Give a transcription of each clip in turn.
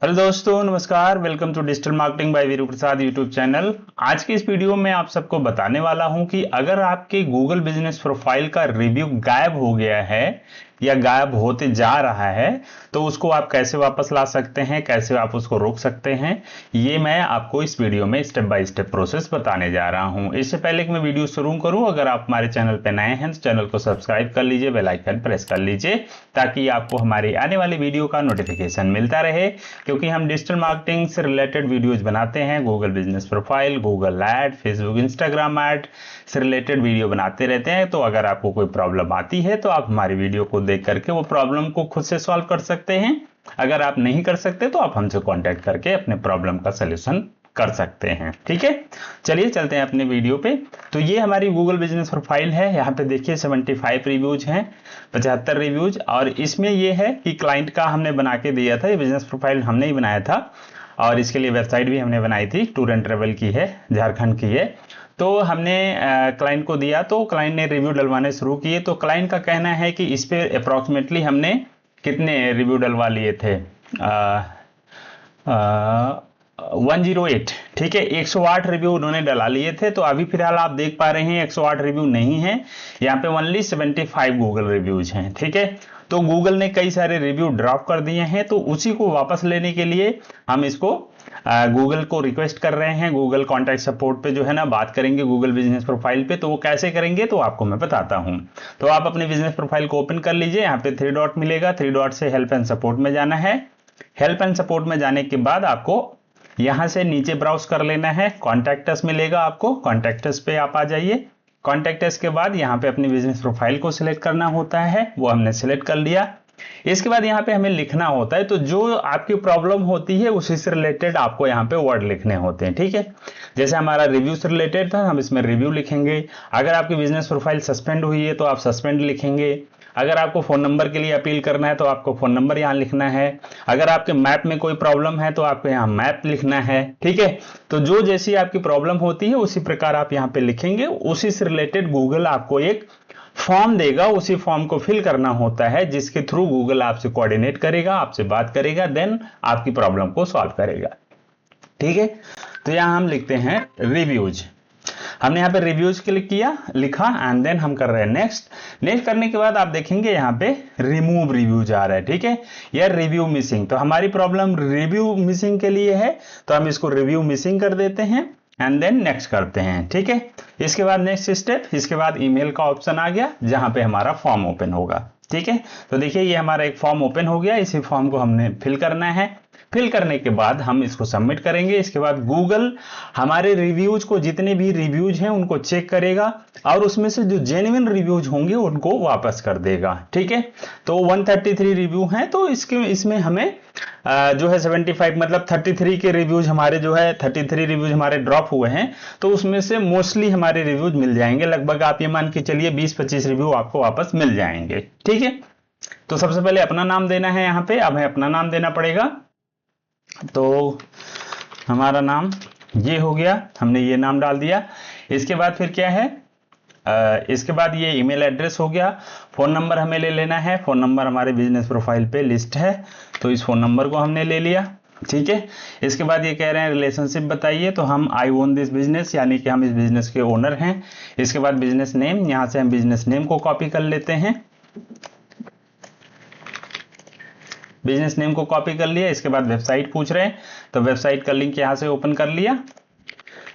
Hello दोस्तों, नमस्कार। Welcome to digital marketing by Veeru Prasad YouTube channel. आज की इस वीडियो में आप सबको बताने वाला हूं कि अगर आपके गूगल बिजनेस प्रोफाइल का रिव्यू गायब हो गया है या गायब होते जा रहा है तो उसको आप कैसे वापस ला सकते हैं, कैसे आप उसको रोक सकते हैं, ये मैं आपको इस वीडियो में स्टेप बाय स्टेप प्रोसेस बताने जा रहा हूं। इससे पहले कि मैं वीडियो शुरू करूं, अगर आप हमारे चैनल पर नए हैं तो चैनल को सब्सक्राइब कर लीजिए, बेल आइकन प्रेस कर लीजिए ताकि आपको हमारी आने वाली वीडियो का नोटिफिकेशन मिलता रहे, क्योंकि हम डिजिटल मार्केटिंग से रिलेटेड वीडियोज बनाते हैं। Google business profile, Google add, Facebook, Instagram add से रिलेटेड वीडियो बनाते रहते हैं। तो अगर आपको कोई प्रॉब्लम आती है तो आप हमारी वीडियो को देख करके वो प्रॉब्लम को खुद से सॉल्व कर सकते हैं। अगर आप नहीं कर सकते तो आप हमसे कांटेक्ट करके अपने प्रॉब्लम का सलूशन कर सकते हैं। ठीक है, चलिए चलते हैं अपने वीडियो पे। तो ये हमारी गूगल बिजनेस प्रोफाइल है। यहाँ पे देखिए 75 रिव्यूज हैं, 75 रिव्यूज। और इसमें ये है कि क्लाइंट का हमने बना के दिया था, ये बिजनेस प्रोफाइल हमने ही बनाया था और इसके लिए वेबसाइट भी हमने बनाई थी। टूर एंड ट्रेवल की है, झारखंड की है। तो हमने क्लाइंट को दिया तो क्लाइंट ने रिव्यू डलवाने शुरू किए। तो क्लाइंट का कहना है कि इस पे अप्रॉक्सीमेटली हमने कितने रिव्यू डलवा लिए थे, 108। ठीक है, 108 रिव्यू उन्होंने डला लिए थे। तो अभी फिलहाल आप देख पा रहे हैं 108 रिव्यू नहीं है, यहाँ पे ओनली 75 गूगल रिव्यूज हैं। ठीक है, तो गूगल ने कई सारे रिव्यू ड्रॉप कर दिए हैं। तो उसी को वापस लेने के लिए हम इसको गूगल को रिक्वेस्ट कर रहे हैं। गूगल कॉन्टैक्ट सपोर्ट पे जो है ना बात करेंगे गूगल बिजनेस प्रोफाइल पे। तो वो कैसे करेंगे तो आपको मैं बताता हूं। तो आप अपने बिजनेस प्रोफाइल को ओपन कर लीजिए। यहाँ पे 3 डॉट मिलेगा, 3 डॉट से हेल्प एंड सपोर्ट में जाना है। हेल्प एंड सपोर्ट में जाने के बाद आपको यहां से नीचे ब्राउज कर लेना है। कॉन्टैक्ट अस मिलेगा, आपको कॉन्टैक्ट अस पे आप आ जाइए। कॉन्टैक्ट अस के बाद यहाँ पे अपनी बिजनेस प्रोफाइल को सिलेक्ट करना होता है, वो हमने सिलेक्ट कर लिया। इसके बाद यहाँ पे हमें लिखना होता है, तो जो आपकी प्रॉब्लम होती है उसी से रिलेटेड आपको यहाँ पे वर्ड लिखने होते हैं। ठीक है, जैसे हमारा रिव्यू से रिलेटेड था, हम इसमें रिव्यू लिखेंगे। अगर आपकी बिजनेस प्रोफाइल सस्पेंड हुई है तो आप सस्पेंड लिखेंगे। अगर आपको फोन नंबर के लिए अपील करना है तो आपको फोन नंबर यहाँ लिखना है। अगर आपके मैप में कोई प्रॉब्लम है तो आपको यहाँ मैप लिखना है। ठीक है, तो जो जैसी आपकी प्रॉब्लम होती है उसी प्रकार आप यहाँ पे लिखेंगे। उसी से रिलेटेड गूगल आपको एक फॉर्म देगा, उसी फॉर्म को फिल करना होता है, जिसके थ्रू गूगल आपसे कोऑर्डिनेट करेगा, आपसे बात करेगा, देन आपकी प्रॉब्लम को सॉल्व करेगा। ठीक है, तो यहां हम लिखते हैं रिव्यूज। हमने यहाँ पे रिव्यूज क्लिक किया, लिखा एंड देन हम कर रहे हैं नेक्स्ट। नेक्स्ट करने के बाद आप देखेंगे यहाँ पे रिमूव रिव्यूज आ रहा है। ठीक है, या रिव्यू मिसिंग। तो हमारी प्रॉब्लम रिव्यू मिसिंग के लिए है, तो हम इसको रिव्यू मिसिंग कर देते हैं एंड देन नेक्स्ट करते हैं। ठीक है, इसके बाद नेक्स्ट स्टेप, इसके बाद ईमेल का ऑप्शन आ गया जहां पे हमारा फॉर्म ओपन होगा। ठीक है, तो देखिए ये हमारा एक फॉर्म ओपन हो गया। इसी फॉर्म को हमने फिल करना है। फिल करने के बाद हम इसको सबमिट करेंगे। इसके बाद गूगल हमारे रिव्यूज को, जितने भी रिव्यूज हैं उनको चेक करेगा और उसमें से जो जेन्युइन रिव्यूज होंगे उनको वापस कर देगा। ठीक है, तो 133 रिव्यू हैं, तो इसमें हमें जो है 75 मतलब 33 के रिव्यूज हमारे जो है 33 रिव्यूज हमारे ड्रॉप हुए हैं, तो उसमें से मोस्टली हमारे रिव्यूज मिल जाएंगे। लगभग आप ये मान के चलिए 20-25 रिव्यू आपको वापस मिल जाएंगे। ठीक है, तो सबसे पहले अपना नाम देना है। यहाँ पे अब हमें अपना नाम देना पड़ेगा। तो हमारा नाम ये हो गया, हमने ये नाम डाल दिया। इसके बाद फिर क्या है, इसके बाद ये ईमेल एड्रेस हो गया। फोन नंबर हमें ले लेना है। फोन नंबर हमारे बिजनेस प्रोफाइल पे लिस्ट है, तो इस फोन नंबर को हमने ले लिया। ठीक है, इसके बाद ये कह रहे हैं रिलेशनशिप बताइए, तो हम आई ओन दिस बिजनेस, यानी कि हम इस बिजनेस के ओनर हैं। इसके बाद बिजनेस नेम, यहां से हम बिजनेस नेम को कॉपी कर लेते हैं। बिजनेस नेम को कॉपी कर लिया। इसके बाद वेबसाइट पूछ रहे हैं, तो वेबसाइट का लिंक यहां से ओपन कर लिया।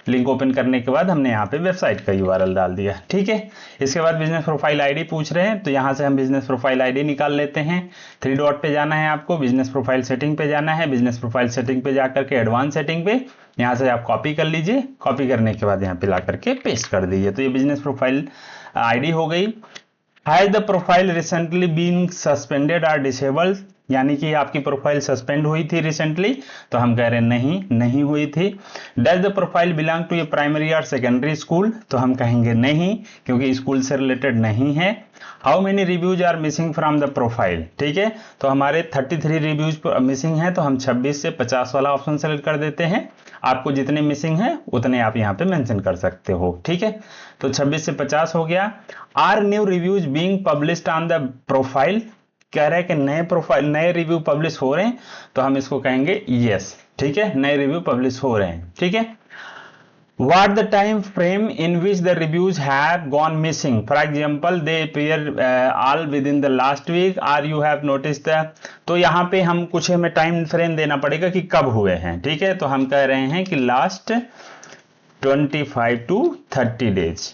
लिंक ओपन करने के बाद हमने यहाँ पे वेबसाइट का यूआरएल डाल दिया। ठीक है, इसके बाद बिजनेस प्रोफाइल आईडी पूछ रहे हैं, तो यहाँ से हम बिजनेस प्रोफाइल आईडी निकाल लेते हैं। 3 डॉट पे जाना है आपको, बिजनेस प्रोफाइल सेटिंग पे जाना है। बिजनेस प्रोफाइल सेटिंग पे जाकर के एडवांस सेटिंग पे यहाँ से आप कॉपी कर लीजिए। कॉपी करने के बाद यहाँ पे ला करके पेस्ट कर दीजिए। तो ये बिजनेस प्रोफाइल आईडी हो गई। Has the profile recently been suspended और डिसेबल्ड, यानी कि आपकी प्रोफाइल सस्पेंड हुई थी रिसेंटली, तो हम कह रहे हैं नहीं हुई थी। Does the profile belong to a primary और सेकेंडरी स्कूल, तो हम कहेंगे नहीं, क्योंकि स्कूल से रिलेटेड नहीं है। How many reviews are missing from the profile, ठीक है, तो हमारे 33 रिव्यूज मिसिंग हैं, तो हम 26 से 50 वाला ऑप्शन सेलेक्ट कर देते हैं। आपको जितने मिसिंग हैं उतने आप यहाँ पे मेंशन कर सकते हो। ठीक है, तो 26 से 50 हो गया। Are new reviews being published on the profile, कह रहा है कि नए प्रोफाइल नए रिव्यू पब्लिश हो रहे हैं, तो हम इसको कहेंगे यस। ठीक है, नए रिव्यू पब्लिश हो रहे हैं। ठीक है, what the time frame in which the reviews have gone missing, for example they appear all within the last week or you have noticed the, तो यहाँ पे हम कुछ हमें टाइम फ्रेम देना पड़ेगा कि कब हुए हैं। ठीक है, तो हम कह रहे हैं कि लास्ट 25 to 30 डेज,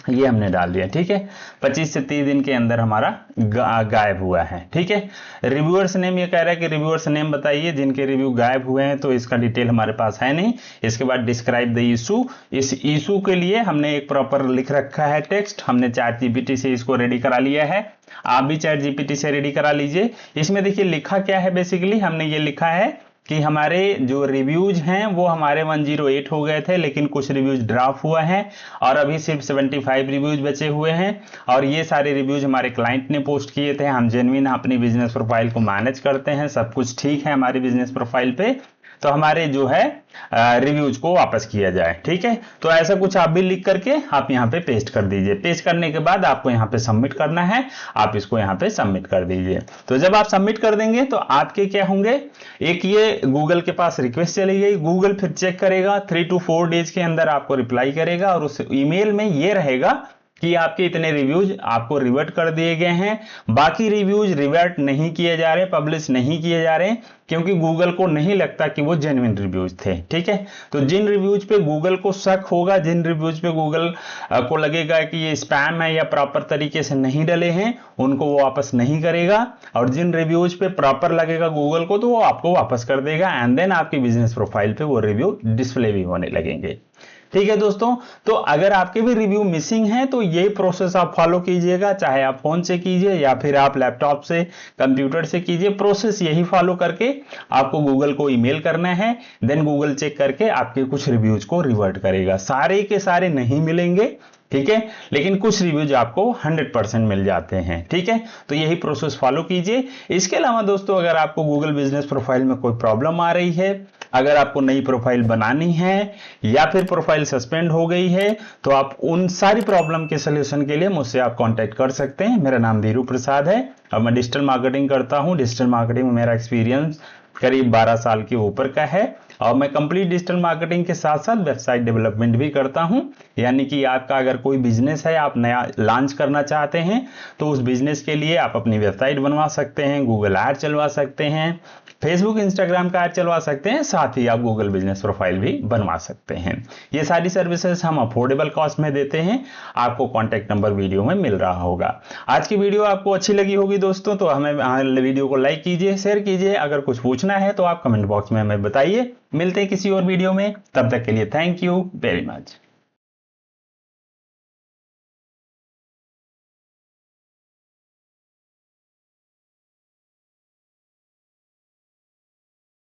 ये हमने डाल दिया। ठीक है, 25 से 30 दिन के अंदर हमारा गायब हुआ है। ठीक है, रिव्यूअर्स नेम ये कह रहा है कि रिव्यूअर्स नेम बताइए जिनके रिव्यू गायब हुए हैं, तो इसका डिटेल हमारे पास है नहीं। इसके बाद डिस्क्राइब द इशू, इस इशू के लिए हमने एक प्रॉपर लिख रखा है टेक्स्ट, हमने चैट जीपीटी से इसको रेडी करा लिया है। आप भी चैट जीपीटी से रेडी करा लीजिए। इसमें देखिए लिखा क्या है, बेसिकली हमने ये लिखा है कि हमारे जो रिव्यूज हैं वो हमारे 108 हो गए थे, लेकिन कुछ रिव्यूज ड्रॉप हुआ है और अभी सिर्फ 75 रिव्यूज बचे हुए हैं। और ये सारे रिव्यूज हमारे क्लाइंट ने पोस्ट किए थे। हम जेन्युइन अपनी बिजनेस प्रोफाइल को मैनेज करते हैं, सब कुछ ठीक है हमारी बिजनेस प्रोफाइल पे, तो हमारे जो है रिव्यूज को वापस किया जाए। ठीक है, तो ऐसा कुछ आप भी लिख करके आप यहाँ पे पेस्ट कर दीजिए। पेस्ट करने के बाद आपको यहाँ पे सबमिट करना है, आप इसको यहाँ पे सबमिट कर दीजिए। तो जब आप सबमिट कर देंगे तो आपके क्या होंगे, एक ये गूगल के पास रिक्वेस्ट चली गई, गूगल फिर चेक करेगा, 3 to 4 डेज के अंदर आपको रिप्लाई करेगा और उस ईमेल में ये रहेगा कि आपके इतने रिव्यूज आपको रिवर्ट कर दिए गए हैं। बाकी रिव्यूज रिवर्ट नहीं किए जा रहे, पब्लिश नहीं किए जा रहे, क्योंकि गूगल को नहीं लगता कि वो जेन्युइन रिव्यूज थे। ठीक है, तो जिन रिव्यूज पे गूगल को शक होगा, जिन रिव्यूज पे गूगल को लगेगा कि ये स्पैम है या प्रॉपर तरीके से नहीं डले हैं, उनको वो वापस नहीं करेगा। और जिन रिव्यूज पे प्रॉपर लगेगा गूगल को, तो वो आपको वापस कर देगा एंड देन आपकी बिजनेस प्रोफाइल पे वो रिव्यू डिस्प्ले भी होने लगेंगे। ठीक है दोस्तों, तो अगर आपके भी रिव्यू मिसिंग है तो ये प्रोसेस आप फॉलो कीजिएगा, चाहे आप फोन से कीजिए या फिर आप लैपटॉप से, कंप्यूटर से कीजिए। प्रोसेस यही फॉलो करके आपको गूगल को ईमेल करना है, देन गूगल चेक करके आपके कुछ रिव्यूज को रिवर्ट करेगा। सारे के सारे नहीं मिलेंगे, ठीक है, लेकिन कुछ रिव्यूज आपको 100% मिल जाते हैं। ठीक है, तो यही प्रोसेस फॉलो कीजिए। इसके अलावा दोस्तों, अगर आपको गूगल बिजनेस प्रोफाइल में कोई प्रॉब्लम आ रही है, अगर आपको नई प्रोफाइल बनानी है या फिर प्रोफाइल सस्पेंड हो गई है, तो आप उन सारी प्रॉब्लम के सलूशन के लिए मुझसे आप कांटेक्ट कर सकते हैं। मेरा नाम धीरू प्रसाद है और मैं डिजिटल मार्केटिंग करता हूं। डिजिटल मार्केटिंग में मेरा एक्सपीरियंस करीब 12 साल के ऊपर का है और मैं कंप्लीट डिजिटल मार्केटिंग के साथ साथ वेबसाइट डेवलपमेंट भी करता हूं। यानी कि आपका अगर कोई बिजनेस है, आप नया लॉन्च करना चाहते हैं, तो उस बिजनेस के लिए आप अपनी वेबसाइट बनवा सकते हैं, गूगल ऐड चलवा सकते हैं, फेसबुक इंस्टाग्राम का ऐड चलवा सकते हैं, साथ ही आप गूगल बिजनेस प्रोफाइल भी बनवा सकते हैं। ये सारी सर्विसेज हम अफोर्डेबल कॉस्ट में देते हैं। आपको कॉन्टैक्ट नंबर वीडियो में मिल रहा होगा। आज की वीडियो आपको अच्छी लगी होगी दोस्तों, तो हमें वीडियो को लाइक कीजिए, शेयर कीजिए। अगर कुछ पूछना है तो आप कमेंट बॉक्स में हमें बताइए। मिलते हैं किसी और वीडियो में, तब तक के लिए थैंक यू वेरी मच।